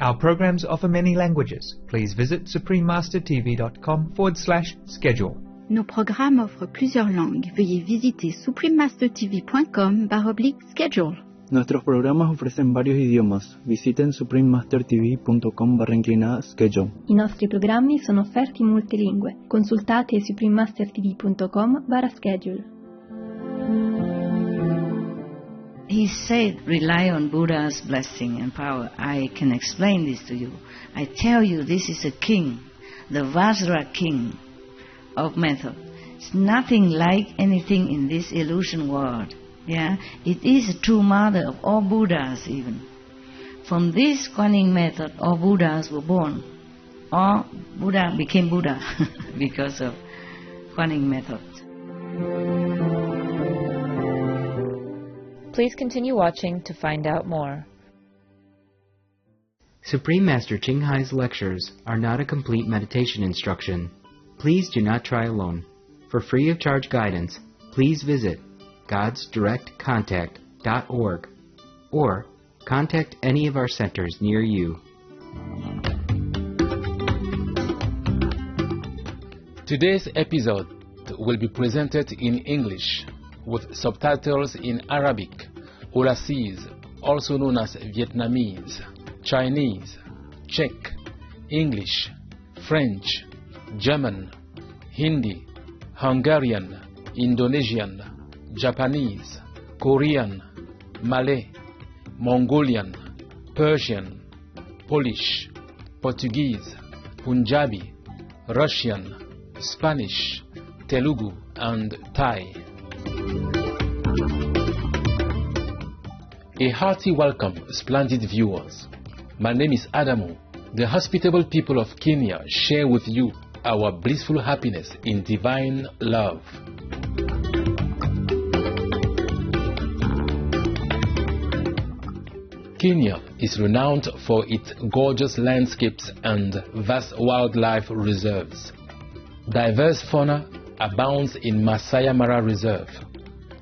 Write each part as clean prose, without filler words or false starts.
Our programs offer many languages. Please visit suprememastertv.com/schedule. Nos programmes offrent plusieurs langues. Veuillez visiter suprememastertv.com/schedule. Nuestros programas ofrecen varios idiomas. Visiten suprememastertv.com/schedule. I nostri programmi sono offerti in multilingue. Consultate suprememastertv.com/schedule. He said, rely on Buddha's blessing and power. I can explain this to you. I tell you, this is a king, the Vajra king of method. It's nothing like anything in this illusion world. Yeah, it is a true mother of all Buddhas even. From this Kuan method, all Buddhas were born. All Buddha became Buddha because of Kuan method. Please continue watching to find out more. Supreme Master Ching Hai's lectures are not a complete meditation instruction. Please do not try alone. For free of charge guidance, please visit godsdirectcontact.org or contact any of our centers near you. Today's episode will be presented in English with subtitles in Arabic, Aulacese, also known as Vietnamese, Chinese, Czech, English, French, German, Hindi, Hungarian, Indonesian, Japanese, Korean, Malay, Mongolian, Persian, Polish, Portuguese, Punjabi, Russian, Spanish, Telugu, and Thai. A hearty welcome, splendid viewers. My name is Adamu. The hospitable people of Kenya share with you our blissful happiness in divine love. Kenya is renowned for its gorgeous landscapes and vast wildlife reserves. Diverse fauna abounds in Masai Mara Reserve,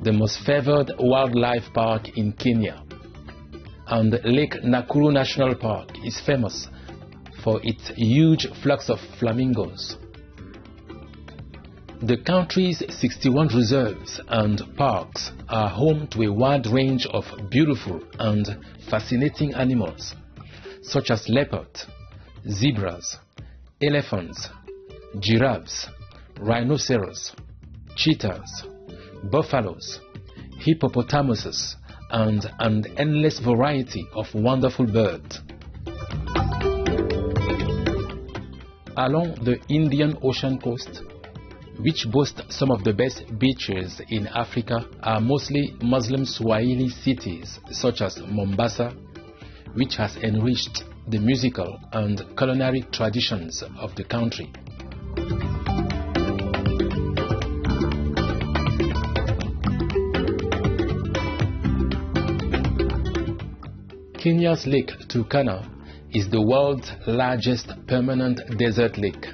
the most favored wildlife park in Kenya. And Lake Nakuru National Park is famous for its huge flocks of flamingos. The country's 61 reserves and parks are home to a wide range of beautiful and fascinating animals, such as leopards, zebras, elephants, giraffes, rhinoceros, cheetahs, buffaloes, hippopotamuses, and an endless variety of wonderful birds. Along the Indian Ocean coast, which boasts some of the best beaches in Africa, are mostly Muslim Swahili cities such as Mombasa, which has enriched the musical and culinary traditions of the country. Kenya's Lake Turkana is the world's largest permanent desert lake,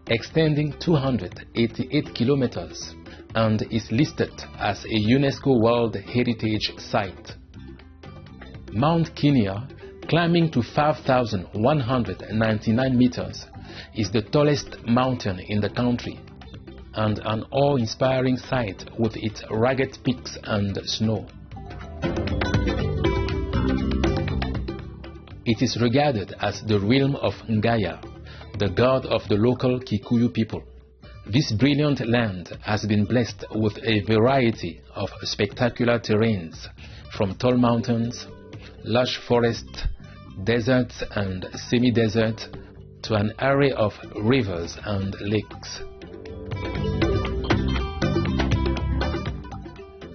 extending 288 kilometers, and is listed as a UNESCO World Heritage Site. Mount Kenya, climbing to 5,199 meters, is the tallest mountain in the country, and an awe-inspiring sight with its rugged peaks and snow. It is regarded as the realm of Ngaya, the god of the local Kikuyu people. This brilliant land has been blessed with a variety of spectacular terrains, from tall mountains, lush forests, deserts and semi-desert, to an array of rivers and lakes.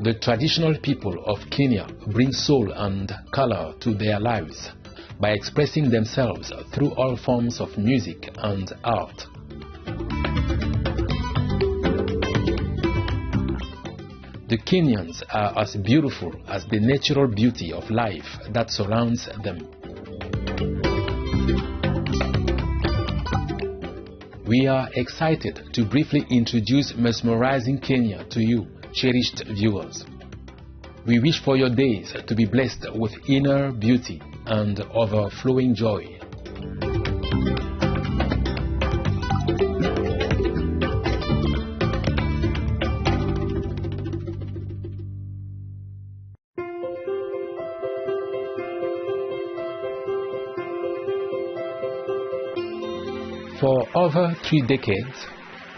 The traditional people of Kenya bring soul and color to their lives by expressing themselves through all forms of music and art. The Kenyans are as beautiful as the natural beauty of life that surrounds them. We are excited to briefly introduce mesmerizing Kenya to you, cherished viewers. We wish for your days to be blessed with inner beauty, and overflowing joy. For over 3 decades,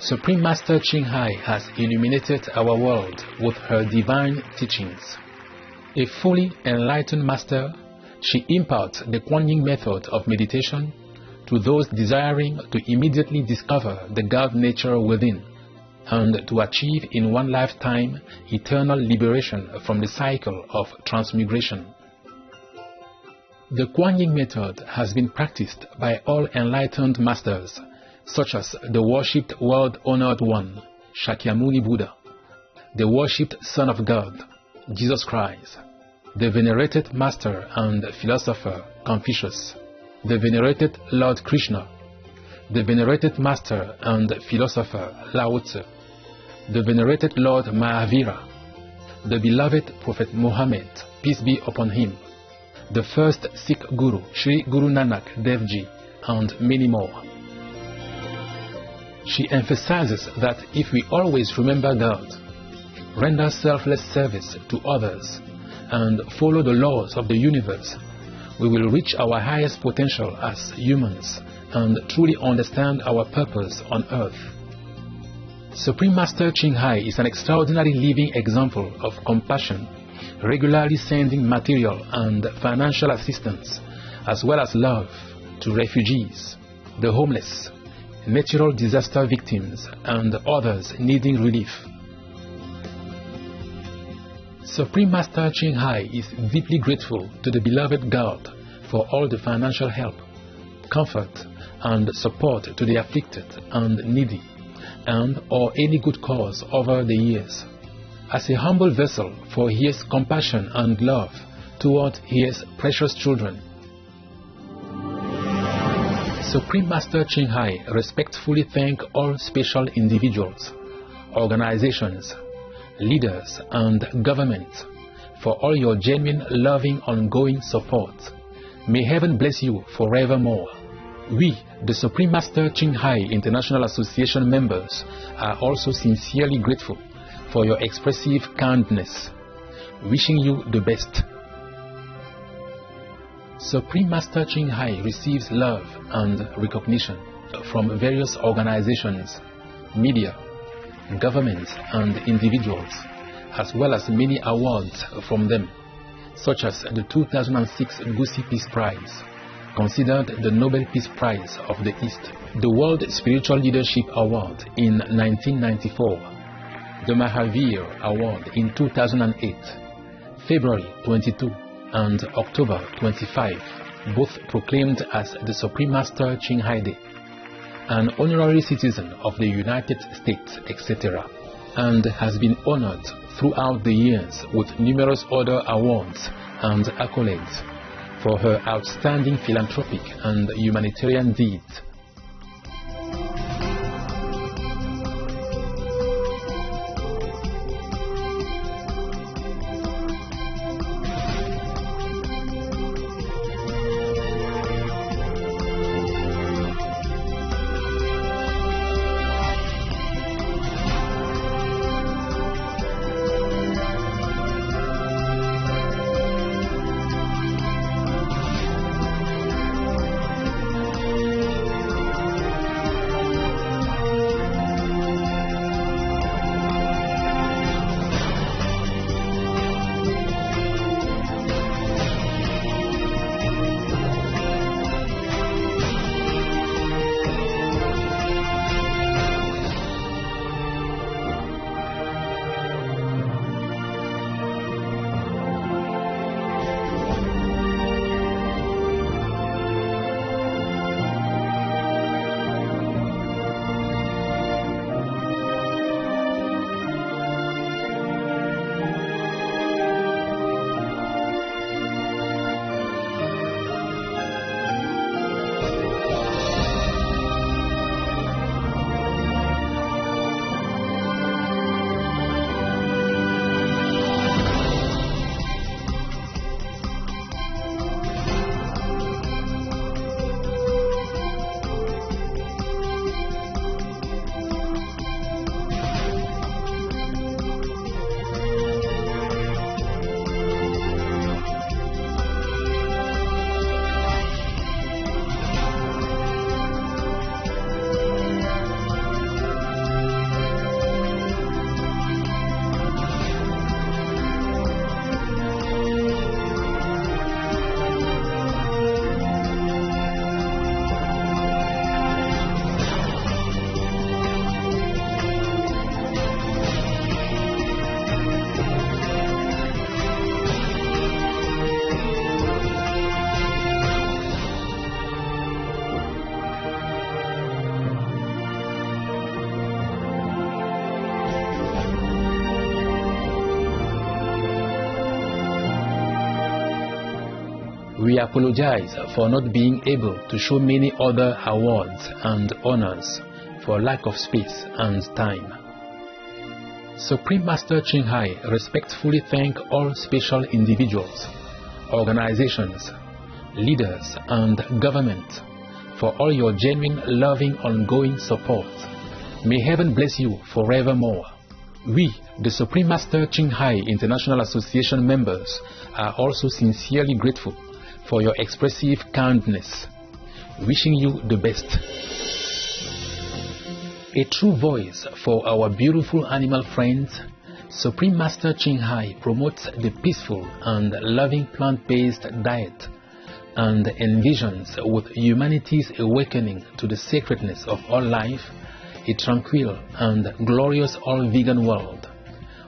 Supreme Master Ching Hai has illuminated our world with her divine teachings. A fully enlightened master, she imparts the Kuan Yin method of meditation to those desiring to immediately discover the God nature within and to achieve in one lifetime eternal liberation from the cycle of transmigration. The Kuan Yin method has been practiced by all enlightened masters, such as the worshipped world-honored one, Shakyamuni Buddha, the worshipped Son of God, Jesus Christ, the venerated master and philosopher, Confucius, the venerated Lord Krishna, the venerated master and philosopher, Lao Tzu, the venerated Lord Mahavira, the beloved Prophet Muhammad, peace be upon him, the first Sikh Guru, Sri Guru Nanak Dev Ji, and many more. She emphasizes that if we always remember God, render selfless service to others, and follow the laws of the universe, we will reach our highest potential as humans and truly understand our purpose on earth. Supreme Master Ching Hai is an extraordinary living example of compassion, regularly sending material and financial assistance, as well as love, to refugees, the homeless, natural disaster victims, and others needing relief. Supreme Master Ching Hai is deeply grateful to the beloved God for all the financial help, comfort, and support to the afflicted and needy, and or any good cause over the years. As a humble vessel for His compassion and love toward His precious children, Supreme Master Ching Hai respectfully thanks all special individuals, organizations, leaders, and governments for all your genuine, loving, ongoing support. May heaven bless you forevermore. We, the Supreme Master Ching Hai International Association members, are also sincerely grateful for your expressive kindness, wishing you the best. Supreme Master Ching Hai receives love and recognition from various organizations, media, governments, and individuals, as well as many awards from them, such as the 2006 Gusi Peace Prize, considered the Nobel Peace Prize of the East, the World Spiritual Leadership Award in 1994, the Mahavir Award in 2008, February 22 and October 25, both proclaimed as the Supreme Master Ching Hai Day, an honorary citizen of the United States, etc., and has been honored throughout the years with numerous other awards and accolades for her outstanding philanthropic and humanitarian deeds. We apologize for not being able to show many other awards and honors for lack of space and time. Supreme Master Ching Hai respectfully thank all special individuals, organizations, leaders, and government for all your genuine, loving, ongoing support. May heaven bless you forevermore. We, the Supreme Master Ching Hai International Association members, are also sincerely grateful for your expressive kindness. Wishing you the best. A true voice for our beautiful animal friends, Supreme Master Ching Hai promotes the peaceful and loving plant-based diet and envisions with humanity's awakening to the sacredness of all life, a tranquil and glorious all-vegan world,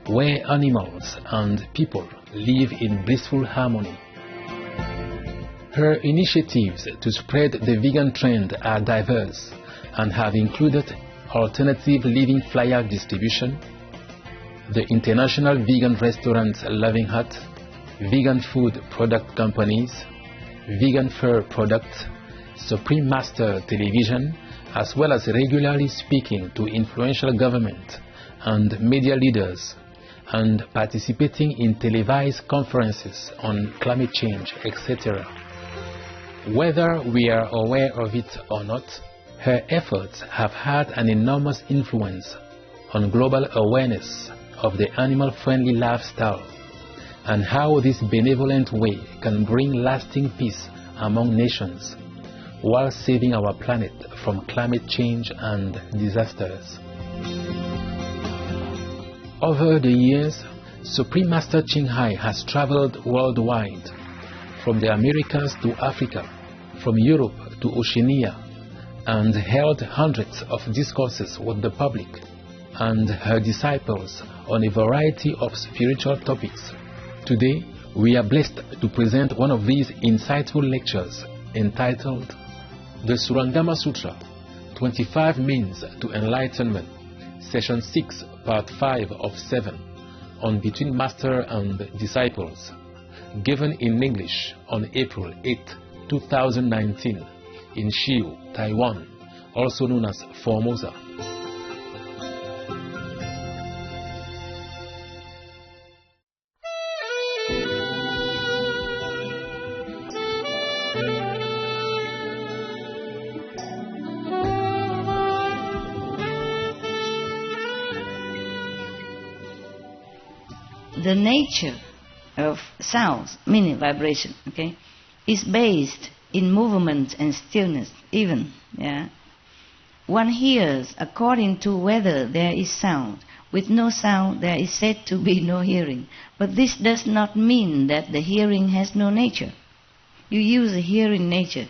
where animals and people live in blissful harmony. Her initiatives to spread the vegan trend are diverse and have included alternative living flyer distribution, the International Vegan Restaurants Loving Hut, vegan food product companies, vegan fur products, Supreme Master Television, as well as regularly speaking to influential government and media leaders and participating in televised conferences on climate change, etc. Whether we are aware of it or not, her efforts have had an enormous influence on global awareness of the animal-friendly lifestyle and how this benevolent way can bring lasting peace among nations while saving our planet from climate change and disasters. Over the years, Supreme Master Ching Hai has traveled worldwide, from the Americas to Africa, from Europe to Oceania, and held hundreds of discourses with the public and her disciples on a variety of spiritual topics. Today, we are blessed to present one of these insightful lectures entitled The Shurangama Sutra, 25 Means to Enlightenment, Session 6, Part 5 of 7, on Between Master and Disciples, given in English on April 8, 2019, in Shiu, Taiwan, also known as Formosa. The nature of sounds, meaning vibration, okay, is based in movement and stillness, even, yeah. One hears according to whether there is sound. With no sound, there is said to be no hearing. But this does not mean that the hearing has no nature. You use the hearing nature,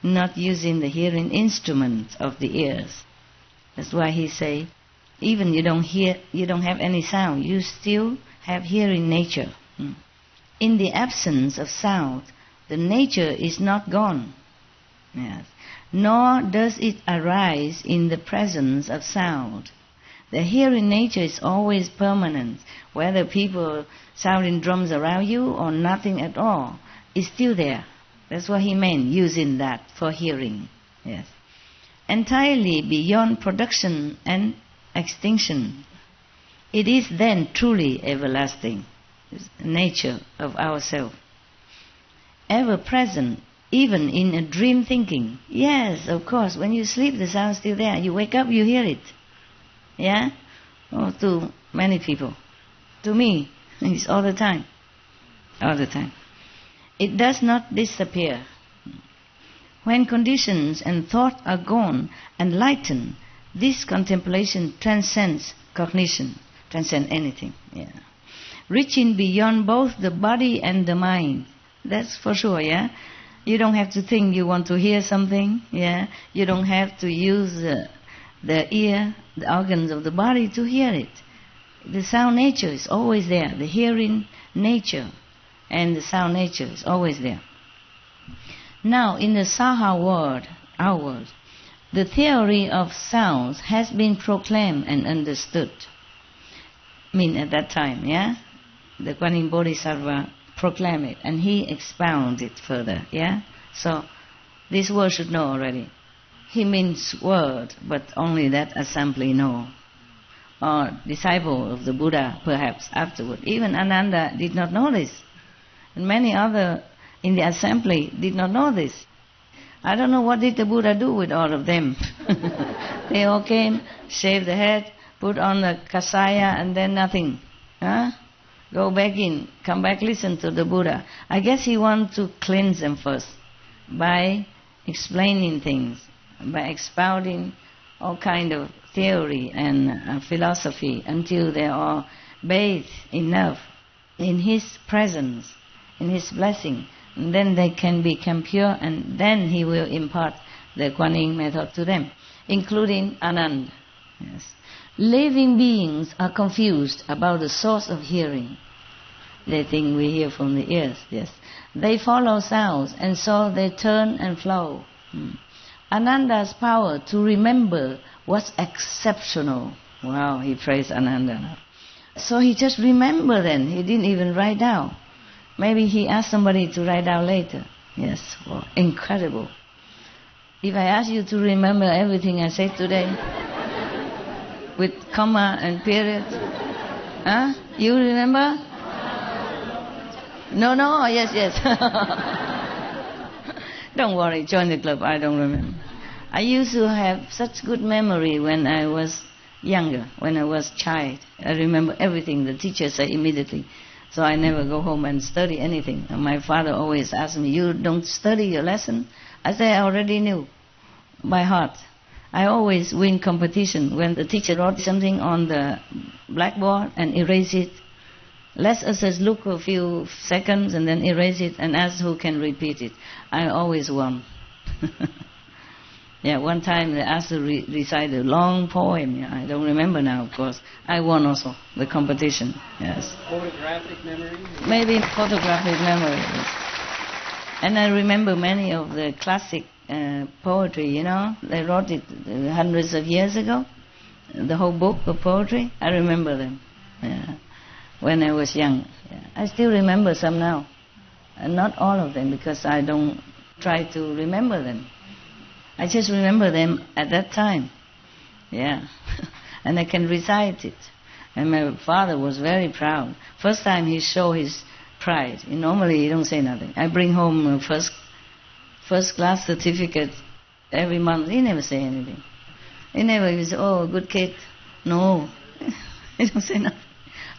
not using the hearing instruments of the ears. That's why he say, even you don't have any sound, you still have hearing nature. In the absence of sound, the nature is not gone. Yes. Nor does it arise in the presence of sound. The hearing nature is always permanent. Whether people sounding drums around you or nothing at all, is still there. That's what he meant, using that for hearing. Yes. Entirely beyond production and extinction. It is then truly everlasting, the nature of ourself. Ever present, even in a dream thinking. Yes, of course, when you sleep, the sound is still there. You wake up, you hear it. Yeah? Oh, to many people. To me, it's all the time. All the time. It does not disappear. When conditions and thought are gone and lightened, this contemplation transcends cognition, transcends anything. Yeah. Reaching beyond both the body and the mind. That's for sure, yeah? You don't have to think you want to hear something, yeah? You don't have to use the ear, the organs of the body to hear it. The sound nature is always there. The hearing nature and the sound nature is always there. Now, in the Saha world, our world, the theory of sounds has been proclaimed and understood. I mean, at that time, yeah? The Guanyin Bodhisattva proclaim it, and he expounds it further, yeah? So, this world should know already. He means word, but only that assembly know. Or disciple of the Buddha, perhaps, afterward. Even Ananda did not know this. And many other in the assembly did not know this. I don't know what did the Buddha do with all of them. They all came, shaved the head, put on the kasaya, and then nothing. Huh? Go back in, come back, listen to the Buddha. I guess he wants to cleanse them first by explaining things, by expounding all kind of theory and philosophy until they are bathed enough in his presence, in his blessing. And then they can become pure, and then he will impart the Kuan Yin method to them, including Ananda. Yes. Living beings are confused about the source of hearing. They think we hear from the ears, yes. They follow sounds, and so they turn and flow. Ananda's power to remember was exceptional. Wow, he praised Ananda. So he just remembered then. He didn't even write down. Maybe he asked somebody to write down later. Yes, well, incredible. If I ask you to remember everything I said today, with comma and period, huh? You remember? No, yes. Don't worry, join the club, I don't remember. I used to have such good memory when I was younger, when I was child. I remember everything the teacher said immediately. So I never go home and study anything. And my father always asked me, you don't study your lesson? I said, I already knew by heart. I always win competition when the teacher wrote something on the blackboard and erase it. Let us just look a few seconds and then erase it and ask who can repeat it. I always won. Yeah, one time they asked to recite a long poem. Yeah, I don't remember now, of course. I won also the competition. Yes. Photographic memory? Maybe photographic memory. Yes. And I remember many of the classic poetry. You know, they wrote it hundreds of years ago. The whole book of poetry. I remember them. Yeah. When I was young. Yeah. I still remember some now. And not all of them, because I don't try to remember them. I just remember them at that time. Yeah. And I can recite it. And my father was very proud. First time he showed his pride. Normally he don't say nothing. I bring home a first class certificate every month. He never say anything. He never say, oh, good kid. No. He don't say nothing.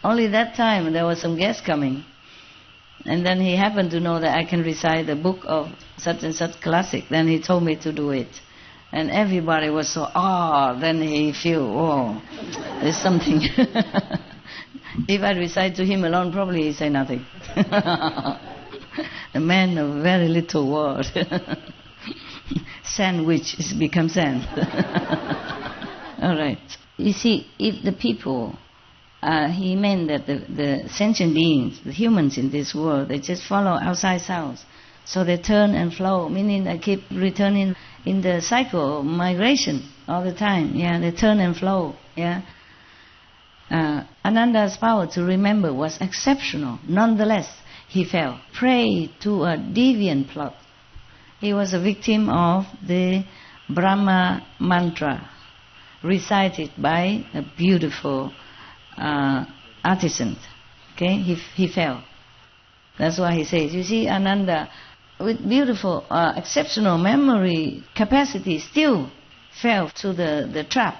Only that time there was some guests coming. And then he happened to know that I can recite the book of such and such classic. Then he told me to do it. And everybody was so, then he feel, there's something. If I recite to him alone, probably he'd say nothing. A man of very little word. Sandwich has become sand. All right. You see, if the people... he meant that the sentient beings, the humans in this world, they just follow outside sounds. So they turn and flow, meaning they keep returning in the cycle of migration all the time. Yeah, they turn and flow. Yeah. Ananda's power to remember was exceptional. Nonetheless, he fell prey to a deviant plot. He was a victim of the Brahma mantra, recited by a beautiful artisan. Okay, he fell. That's why he says, you see, Ananda, with beautiful, exceptional memory capacity, still fell to the trap.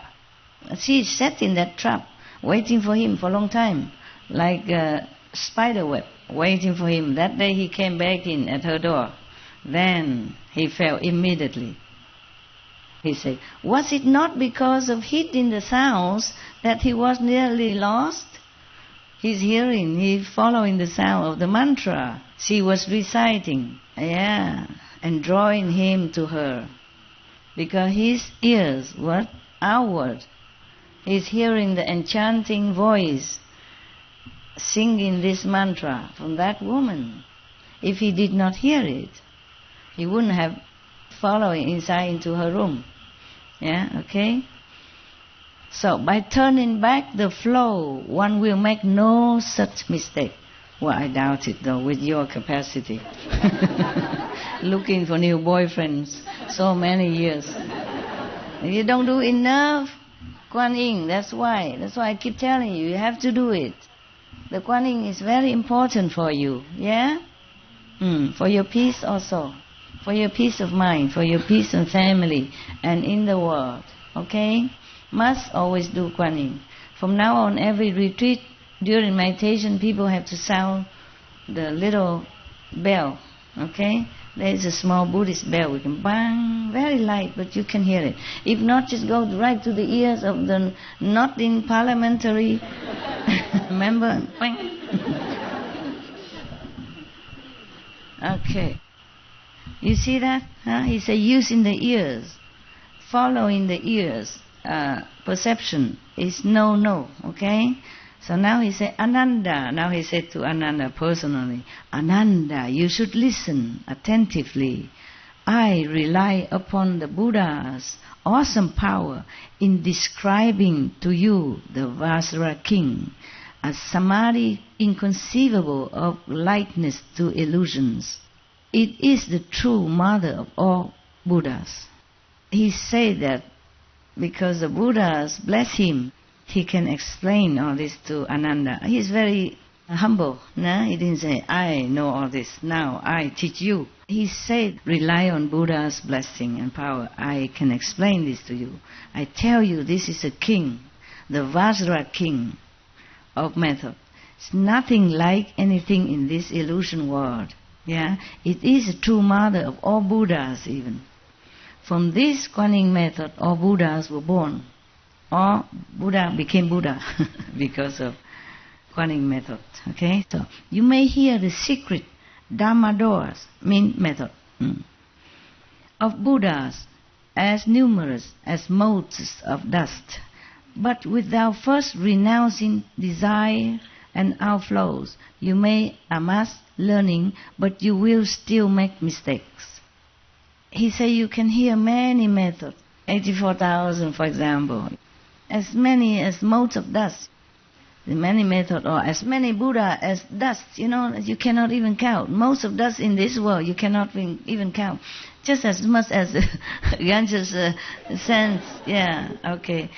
She sat in that trap, waiting for him for a long time, like a spider web, waiting for him. That day he came back in at her door. Then he fell immediately. He said, was it not because of hearing the sounds that he was nearly lost? He's hearing, he's following the sound of the mantra she was reciting. Yeah, and drawing him to her. Because his ears were outward. He's hearing the enchanting voice singing this mantra from that woman. If he did not hear it, he wouldn't have followed inside into her room. Yeah, okay? So by turning back the flow, one will make no such mistake. Well, I doubt it though, with your capacity. Looking for new boyfriends so many years. You don't do enough, Kuan Yin, that's why. That's why I keep telling you, you have to do it. The Kuan Yin is very important for you, yeah? For your peace also. For your peace of mind, for your peace in family and in the world, okay? Must always do Kuan Yin. From now on, every retreat, during meditation, people have to sound the little bell, okay? There is a small Buddhist bell. We can bang, very light, but you can hear it. If not, just go right to the ears of the not in parliamentary member. Bang. Okay. You see that? Huh? He said using the ears, following the ears. Perception is no, okay? So now he said, Ananda. Now he said to Ananda personally, Ananda, you should listen attentively. I rely upon the Buddha's awesome power in describing to you the Vajra king, a samadhi inconceivable of lightness to illusions. It is the true mother of all Buddhas. He said that because the Buddhas bless him, he can explain all this to Ananda. He is very humble. No? He didn't say, I know all this, now I teach you. He said, rely on Buddha's blessing and power. I can explain this to you. I tell you, this is a king, the Vajra king of method. It's nothing like anything in this illusion world. Yeah, it is a true mother of all Buddhas even. From this Kuan Yin method, all Buddhas were born. All Buddha became Buddha because of Kuan Yin method. Okay, so you may hear the secret Dharma doors, mean method, of Buddhas as numerous as motes of dust, but without first renouncing desire and outflows. You may amass learning, but you will still make mistakes. He said you can hear many methods, 84,000 for example, as many as motes of dust. The many methods, or as many Buddha as dust, you cannot even count. Most of dust in this world you cannot even count. Just as much as Ganges sands, yeah, okay.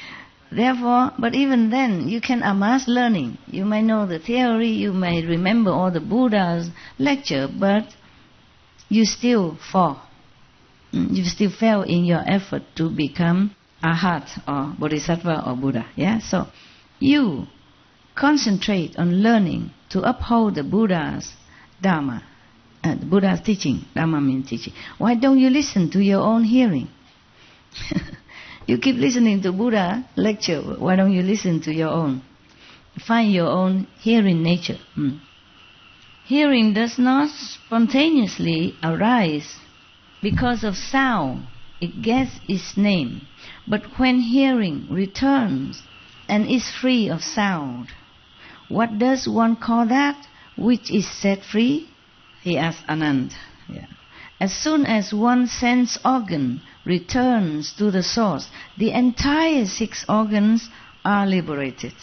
Therefore, but even then, you can amass learning. You may know the theory, you may remember all the Buddha's lecture, but you still fall. You still fail in your effort to become Arhat or Bodhisattva or Buddha. Yeah, so you concentrate on learning to uphold the Buddha's Dharma, the Buddha's teaching. Dharma means teaching. Why don't you listen to your own hearing? You keep listening to Buddha lecture. Why don't you listen to your own? Find your own hearing nature. Hearing does not spontaneously arise because of sound. It gets its name. But when hearing returns and is free of sound, what does one call that which is set free? He asked Anand. Yeah. As soon as one sense organ returns to the source, the entire 6 organs are liberated.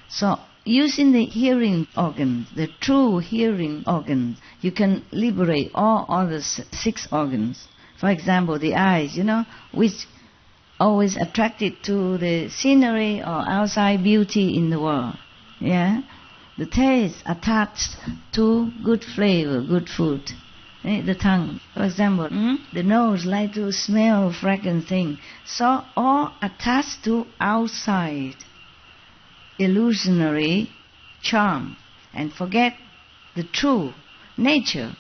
So, using the hearing organs, the true hearing organs, you can liberate all other 6 organs. For example, the eyes, which always attracted to the scenery or outside beauty in the world. Yeah, the taste attached to good flavor, good food. The tongue, for example, the nose like to smell fragrant thing. So all attached to outside illusionary charm and forget the true nature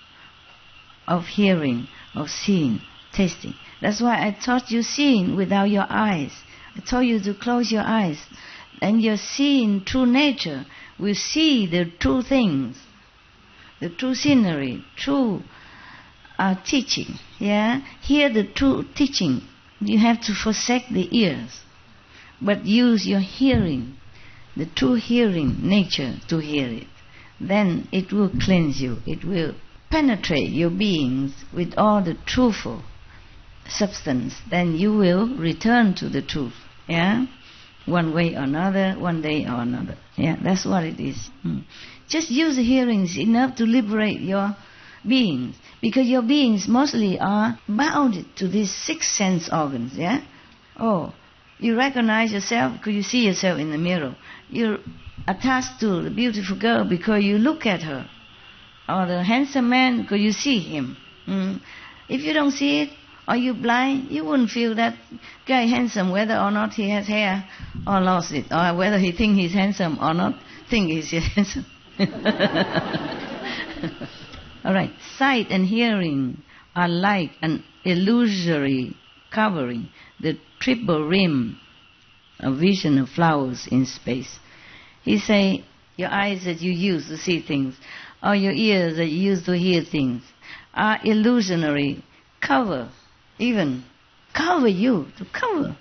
of hearing, of seeing, tasting. That's why I taught you seeing without your eyes. I told you to close your eyes, and your seeing true nature will see the true things, the true scenery, true teaching. Yeah, hear the true teaching. You have to forsake the ears, but use your hearing, the true hearing nature to hear it. Then it will cleanse you. It will penetrate your beings with all the truthful substance. Then you will return to the truth. Yeah. one way or another, one day or another. Yeah, that's what it is. Just use the hearings enough to liberate your beings, because your beings mostly are bound to these 6 sense organs. Yeah. Oh, you recognize yourself because you see yourself in the mirror. You're attached to the beautiful girl because you look at her, or the handsome man because you see him. If you don't see it, or you're blind, you wouldn't feel that guy handsome whether or not he has hair or lost it, or whether he think he's handsome or not think he's handsome. All right, sight and hearing are like an illusory covering, the triple rim of vision of flowers in space. He say, your eyes that you use to see things, or your ears that you use to hear things, are illusionary, cover you, to cover.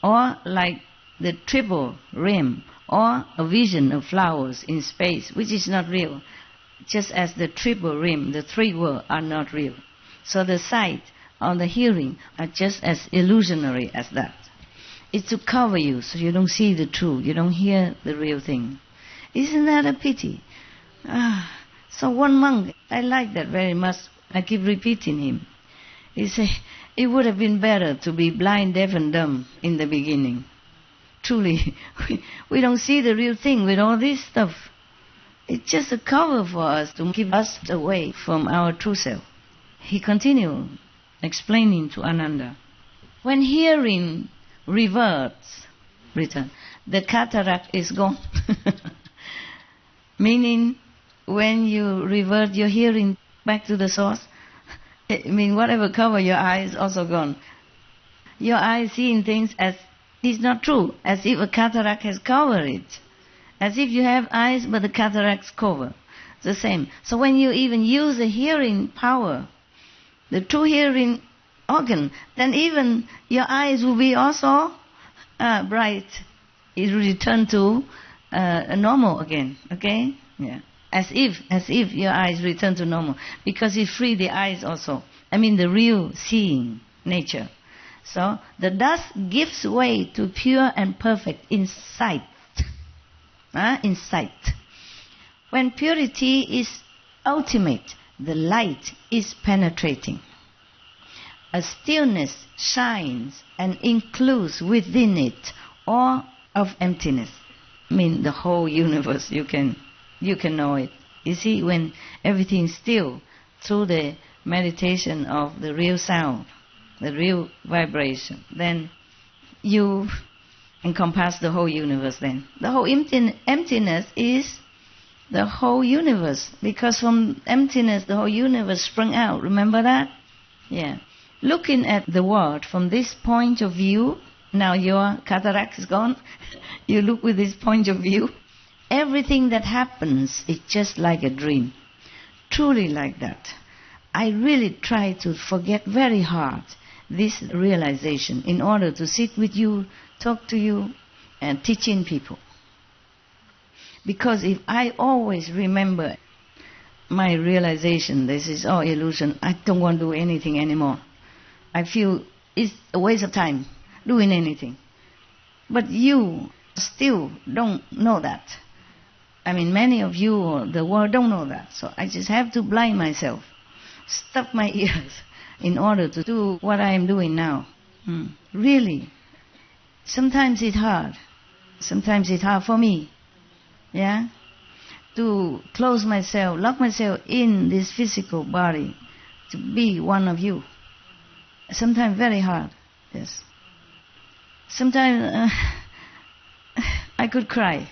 Or like the triple rim, or a vision of flowers in space, which is not real, just as the triple rim, the 3 worlds, are not real. So the sight or the hearing are just as illusionary as that. It's to cover you so you don't see the truth, you don't hear the real thing. Isn't that a pity? So one monk, I like that very much, I keep repeating him. He said, it would have been better to be blind, deaf and dumb in the beginning. Truly, we don't see the real thing with all this stuff. It's just a cover for us to keep us away from our true self. He continued explaining to Ananda, when hearing return, the cataract is gone. Meaning, when you revert your hearing back to the source, whatever cover your eye is also gone. Your eye seeing things as is not true, as if a cataract has covered it. As if you have eyes but the cataracts cover. It's the same. So when you even use the hearing power, the true hearing organ, then even your eyes will be also bright. It will return to normal again. Okay? Yeah. As if your eyes return to normal, because it free the eyes also. The real seeing nature. So the dust gives way to pure and perfect insight. Insight. When purity is ultimate, the light is penetrating. A stillness shines and includes within it all of emptiness. The whole universe, you can know it. You see, when everything is still, through the meditation of the real sound, the real vibration, then you encompass the whole universe then. The whole emptiness is the whole universe, because from emptiness the whole universe sprung out. Remember that? Yeah. Looking at the world from this point of view, now your cataract is gone, you look with this point of view, everything that happens is just like a dream. Truly like that. I really try to forget very hard this realization in order to sit with you, talk to you, and teaching people. Because if I always remember my realization, this is all illusion, I don't want to do anything anymore. I feel it's a waste of time doing anything. But you still don't know that. Many of you or the world don't know that. So I just have to blind myself, stop my ears in order to do what I am doing now. Really. Sometimes it's hard. Sometimes it's hard for me. Yeah? To close myself, lock myself in this physical body, to be one of you. Sometimes very hard. Yes. Sometimes I could cry.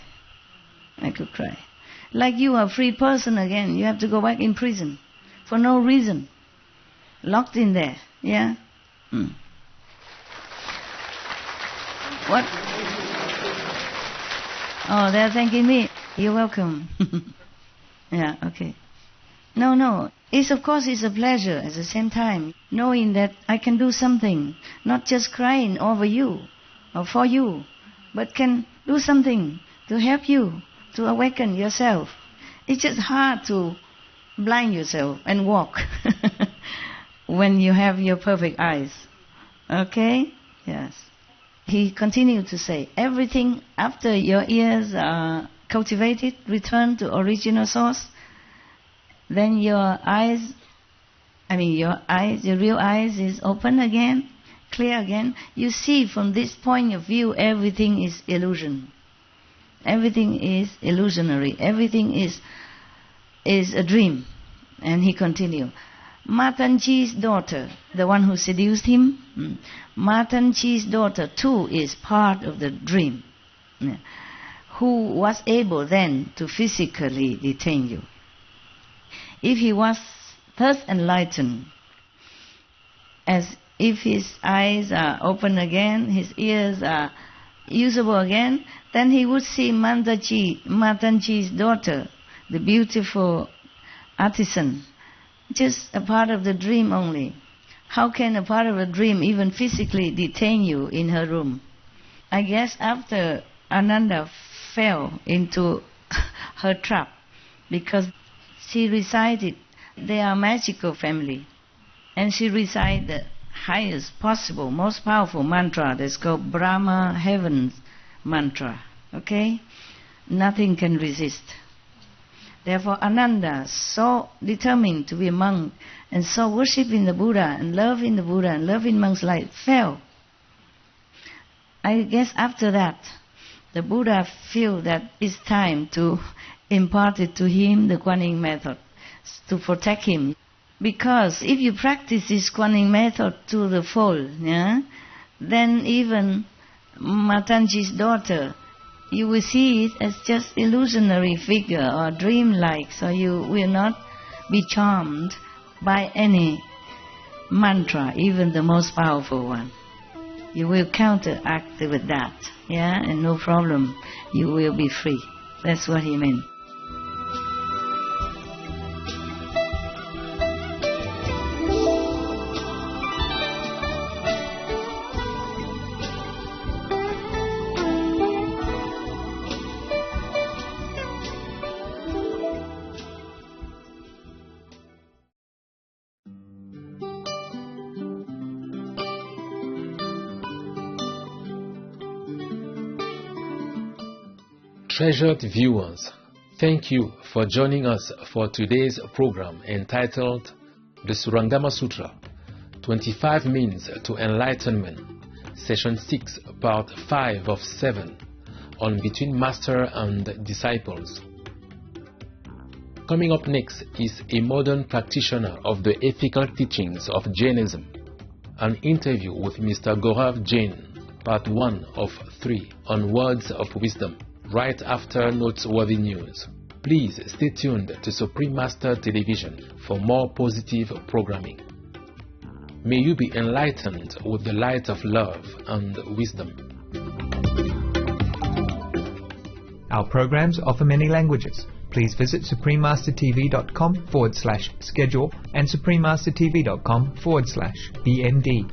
Like you are a free person again. You have to go back in prison for no reason. Locked in there. Yeah? What? Oh, they're thanking me. You're welcome. Yeah, okay. No. Of course it's a pleasure at the same time, knowing that I can do something, not just crying over you or for you, but can do something to help you, to awaken yourself. It's just hard to blind yourself and walk when you have your perfect eyes. Okay? Yes. he continued to say, everything after your ears are cultivated, return to original source, then your real eyes is open again, clear again. You see from this point of view, everything is illusion. Everything is illusionary. Everything is a dream. And he continued, Matanji's daughter, the one who seduced him, Matanji's daughter too is part of the dream, who was able then to physically detain you. If he was thus enlightened, as if his eyes are open again, his ears are usable again, then he would see Matanji's daughter, the beautiful artisan, just a part of the dream only. How can a part of a dream even physically detain you in her room? I guess after Ananda fell into her trap, because she recited, they are a magical family, and she recited the highest possible, most powerful mantra that's called Brahma Heaven's mantra. Okay? Nothing can resist. Therefore, Ananda, so determined to be a monk, and so worshipping the Buddha, and loving the Buddha, and loving monk's life, fell. I guess after that, the Buddha feel that it's time to impart it to him, the Kuan Yin method, to protect him. Because if you practice this Kuan Yin method to the full, then even Matanji's daughter, you will see it as just illusionary figure or dream-like, so you will not be charmed by any mantra, even the most powerful one. You will counteract with that, and no problem, you will be free. That's what he meant. Treasured viewers, thank you for joining us for today's program entitled The Shurangama Sutra, 25 Means to Enlightenment, Session 6, Part 5 of 7, on Between Master and Disciples. Coming up next is a modern practitioner of the ethical teachings of Jainism, an interview with Mr. Gaurav Jain, Part 1 of 3, on Words of Wisdom, right after noteworthy news. Please stay tuned to Supreme Master Television for more positive programming. May you be enlightened with the light of love and wisdom. Our programs offer many languages. Please visit suprememastertv.com/schedule and suprememastertv.com/BND.